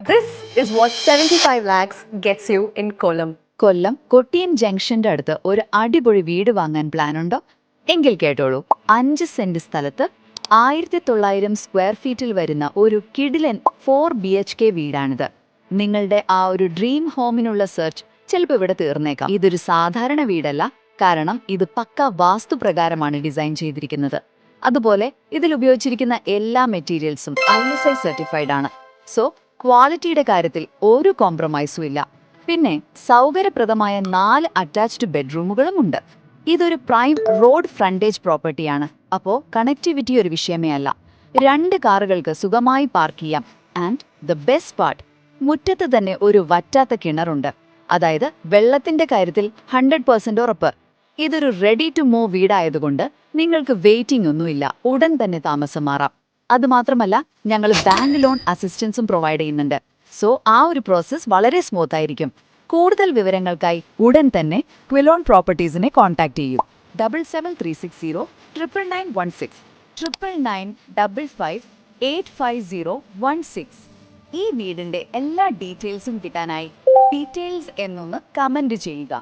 This is what 75 lakhs gets you in Kollam. കൊല്ലം കൊട്ടിയം ജംഗ്ഷന്റെ അടുത്ത് ഒരു അടിപൊളി വീട് വാങ്ങാൻ പ്ലാൻ ഉണ്ടോ? എങ്കിൽ കേട്ടോളൂ. 5 സെന്റ് സ്ഥലത്ത് 1900 സ്ക്വയർ ഫീറ്റിൽ വരുന്ന ഒരു കിടിലൻ 4 BHK വീടാണിത്. നിങ്ങളുടെ ആ ഒരു ഡ്രീം ഹോമിനുള്ള സെർച്ച് ചിലപ്പോൾ ഇവിടെ തീർന്നേക്കാം. ഇതൊരു സാധാരണ വീടല്ല, കാരണം ഇത് പക്ക വാസ്തുപ്രകാരമാണ് ഡിസൈൻ ചെയ്തിരിക്കുന്നത്. അതുപോലെ ഇതിൽ ഉപയോഗിച്ചിരിക്കുന്ന എല്ലാ മെറ്റീരിയൽസും ISI സർട്ടിഫൈഡ് ആണ്. സോ ക്വാളിറ്റിയുടെ കാര്യത്തിൽ ഒരു കോംപ്രമൈസും ഇല്ല. പിന്നെ സൗകര്യപ്രദമായ 4 അറ്റാച്ച്ഡ് ബെഡ്റൂമുകളും ഉണ്ട്. ഇതൊരു പ്രൈം റോഡ് ഫ്രണ്ടേജ് പ്രോപ്പർട്ടിയാണ്. അപ്പോൾ കണക്ടിവിറ്റി ഒരു വിഷയമേ അല്ല. 2 കാറുകൾക്ക് സുഖമായി പാർക്ക് ചെയ്യാം. ആൻഡ് ദ ബെസ്റ്റ് പാർട്ട്, മുറ്റത്ത് തന്നെ ഒരു വറ്റാത്ത കിണറുണ്ട്. അതായത് വെള്ളത്തിന്റെ കാര്യത്തിൽ 100% ഉറപ്പ്. ഇതൊരു റെഡി ടു മൂവ് വീടായതുകൊണ്ട് നിങ്ങൾക്ക് വെയിറ്റിംഗ് ഒന്നുമില്ല, ഉടൻ തന്നെ താമസം മാറാം. അതുമാത്രമല്ല, ഞങ്ങൾ ബാങ്ക് ലോൺ അസിസ്റ്റൻസും പ്രൊവൈഡ് ചെയ്യുന്നുണ്ട്. സോ ആ ഒരു പ്രോസസ് വളരെ സ്മൂത്ത് ആയിരിക്കും. കൂടുതൽ വിവരങ്ങൾക്കായി ഉടൻ തന്നെ ക്വിലോൺ പ്രോപ്പർട്ടീസിനെ കോൺടാക്ട് ചെയ്യൂ. 7736099916 99955585016. ഈ വീടിന്റെ എല്ലാ ഡീറ്റെയിൽസും കിട്ടാനായി ഡീറ്റെയിൽസ് എന്നൊന്ന് കമന്റ് ചെയ്യുക.